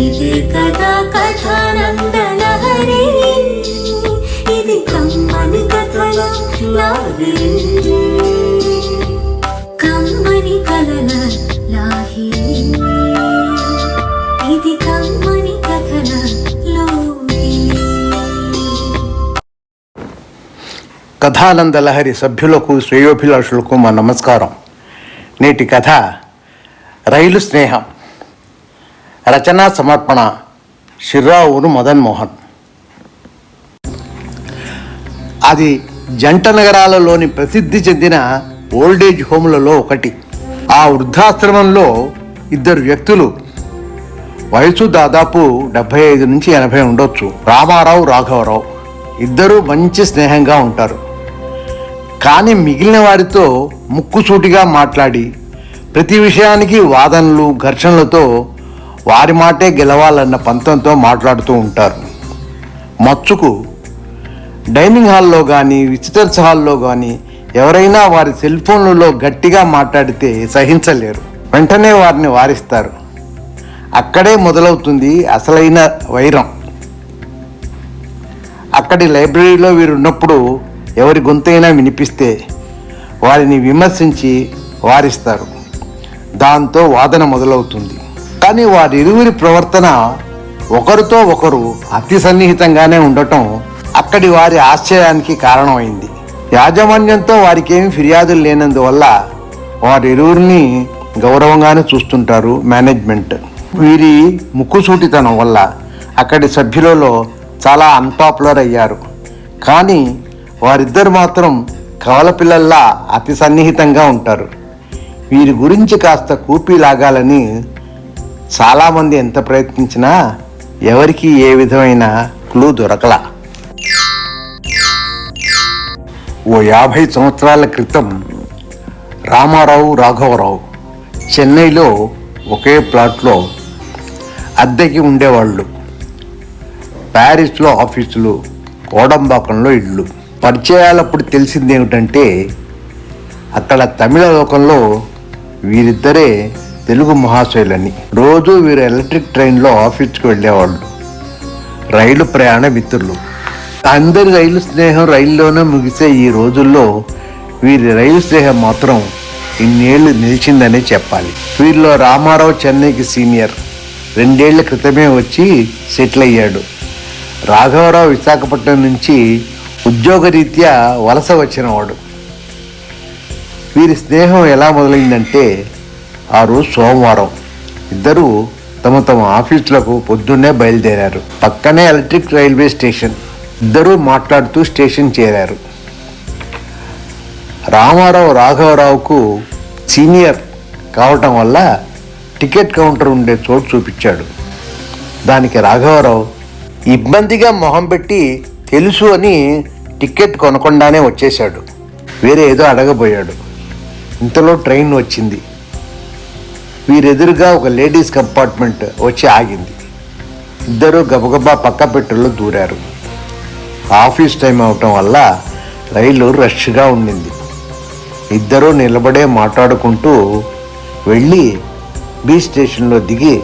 ఇదే కదా కథానందలహరి, ఇది కమ్మని కథల లాహిరి, కమ్మని కలల లాహిరి, ఇది కమ్మని కథల లోహిరి. కథానందలహరి సభ్యులకు శ్రేయోభిలాషులకు మా నమస్కారం. నేటి కథ రైలు స్నేహం. రచనా సమర్పణ శిర్రావూరు మదన్ మోహన్. అది జంట నగరాలలోని ప్రసిద్ధి చెందిన ఓల్డేజ్ హోములలో ఒకటి. ఆ వృద్ధాశ్రమంలో ఇద్దరు వ్యక్తులు, వయసు దాదాపు 75 నుంచి 80 ఉండొచ్చు, రామారావు, రాఘవరావు. ఇద్దరూ మంచి స్నేహంగా ఉంటారు. కానీ మిగిలిన వారితో ముక్కుసూటిగా మాట్లాడి ప్రతి విషయానికి వాదనలు, ఘర్షణలతో వారి మాటే గెలవాలన్న పంతంతో మాట్లాడుతూ ఉంటారు. మచ్చుకు డైనింగ్ హాల్లో కానీ, విజిటర్స్ హాల్లో కానీ ఎవరైనా వారి సెల్ ఫోన్లలో గట్టిగా మాట్లాడితే సహించలేరు. వెంటనే వారిని వారిస్తారు. అక్కడే మొదలవుతుంది అసలైన వైరం. అక్కడి లైబ్రరీలో వీరున్నప్పుడు ఎవరి గొంతైనా వినిపిస్తే వారిని విమర్శించి వారిస్తారు. దాంతో వాదన మొదలవుతుంది. కానీ వారిరువురి ప్రవర్తన ఒకరితో ఒకరు అతి సన్నిహితంగానే ఉండటం అక్కడి వారి ఆశ్చర్యానికి కారణమైంది. యాజమాన్యంతో వారికేమి ఫిర్యాదులు లేనందువల్ల వారిరువురిని గౌరవంగానే చూస్తుంటారు మేనేజ్మెంట్. వీరి ముక్కుసూటితనం వల్ల అక్కడి సభ్యులలో చాలా అన్పాపులర్ అయ్యారు. కానీ వారిద్దరు మాత్రం కవల పిల్లల్లా అతి సన్నిహితంగా ఉంటారు. వీరి గురించి కాస్త కూపీ లాగాలని చాలామంది ఎంత ప్రయత్నించినా ఎవరికి ఏ విధమైన క్లూ దొరకలా. ఓ 50 సంవత్సరాల క్రితం రామారావు, రాఘవరావు చెన్నైలో ఒకే ప్లాట్లో అద్దెకి ఉండేవాళ్ళు. ప్యారిస్లో ఆఫీసులు, కోడంబాకంలో ఇళ్ళు. పరిచయాలప్పుడు తెలిసింది ఏమిటంటే అక్కడ తమిళ లోకంలో వీరిద్దరే తెలుగు మహాశయులని. రోజు వీరు ఎలక్ట్రిక్ ట్రైన్లో ఆఫీస్కి వెళ్ళేవాళ్ళు. రైలు ప్రయాణ మిత్రులు. అందరి రైలు స్నేహం రైల్లోనే ముగిసే ఈ రోజుల్లో వీరి రైలు స్నేహం మాత్రం ఇన్నేళ్లు నిలిచిందనే చెప్పాలి. వీరిలో రామారావు చెన్నైకి సీనియర్. 2 ఏళ్ల క్రితమే వచ్చి సెటిల్ అయ్యాడు. రాఘవరావు విశాఖపట్నం నుంచి ఉద్యోగరీత్యా వలస వచ్చినవాడు. వీరి స్నేహం ఎలా మొదలైందంటే ఆ రోజు సోమవారం ఇద్దరూ తమ తమ ఆఫీసులకు పొద్దున్నే బయలుదేరారు. పక్కనే ఎలక్ట్రిక్ రైల్వే స్టేషన్. ఇద్దరూ మాట్లాడుతూ స్టేషన్ చేరారు. రామారావు రాఘవరావుకు సీనియర్ కావటం వల్ల టికెట్ కౌంటర్ ఉండే చోటు చూపించాడు. దానికి రాఘవరావు ఇబ్బందిగా మొహం పెట్టి తెలుసు అని టికెట్ కొనకుండానే వచ్చేశాడు. వేరే ఏదో అడగబోయాడు. ఇంతలో ట్రైన్ వచ్చింది. వీరెదురుగా ఒక లేడీస్ కంపార్ట్మెంట్ వచ్చి ఆగింది. ఇద్దరూ గబగబా పక్క పెట్టెల్లో దూరారు. ఆఫీస్ టైం అవటం వల్ల రైలు రష్గా ఉండింది. ఇద్దరూ నిలబడే మాట్లాడుకుంటూ వెళ్ళి బి స్టేషన్లో దిగి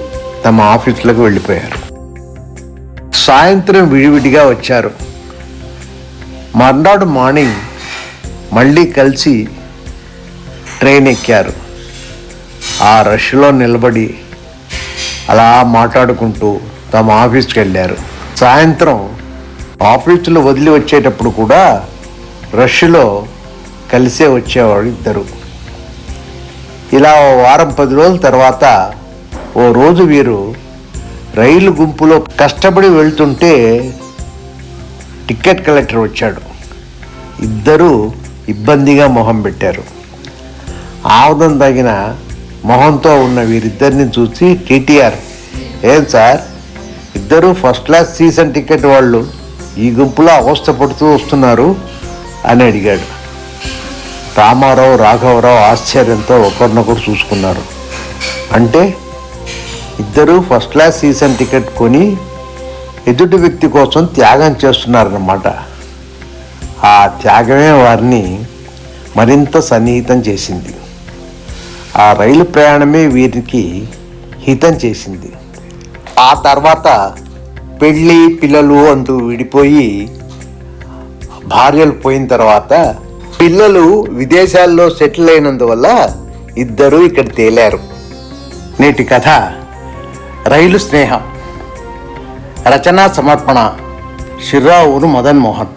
తమ ఆఫీసులకు వెళ్ళిపోయారు. సాయంత్రం విడివిడిగా వచ్చారు. మర్నాడు మార్నింగ్ మళ్ళీ కలిసి ట్రైన్ ఎక్కారు. ఆ రష్లో నిలబడి అలా మాట్లాడుకుంటూ తమ ఆఫీస్కి వెళ్ళారు. సాయంత్రం ఆఫీసులో వదిలి వచ్చేటప్పుడు కూడా రష్లో కలిసే వచ్చేవాడు ఇద్దరు. ఇలా ఓ వారం 10 రోజుల తర్వాత ఓ రోజు వీరు రైలు గుంపులో కష్టపడి వెళ్తుంటే టికెట్ కలెక్టర్ వచ్చాడు. ఇద్దరూ ఇబ్బందిగా మొహం పెట్టారు. ఆముదం తగిన మొహంతో ఉన్న వీరిద్దరిని చూసి టీటీఆర్, ఏం సార్, ఇద్దరూ ఫస్ట్ క్లాస్ సీజన్ టికెట్ వాళ్ళు ఈ గుంపులో అవస్థపడుతూ వస్తున్నారు అని అడిగాడు. రామారావు, రాఘవరావు ఆశ్చర్యంతో ఒకరినొకరు చూసుకున్నారు. అంటే ఇద్దరూ ఫస్ట్ క్లాస్ సీజన్ టికెట్ కొని ఎదుటి వ్యక్తి కోసం త్యాగం చేస్తున్నారన్నమాట. ఆ త్యాగమే వారిని మరింత సన్నిహితం చేసింది. ఆ రైలు ప్రయాణమే వీరికి హితం చేసింది. ఆ తర్వాత పెళ్ళి పిల్లలు అంటూ విడిపోయి భార్యలు పోయిన తర్వాత పిల్లలు విదేశాల్లో సెటిల్ అయినందువల్ల ఇద్దరూ ఇక్కడ తేలారు. నేటి కథ రైలు స్నేహం. రచనా సమర్పణ షిర్రావూరు మదన్ మోహన్.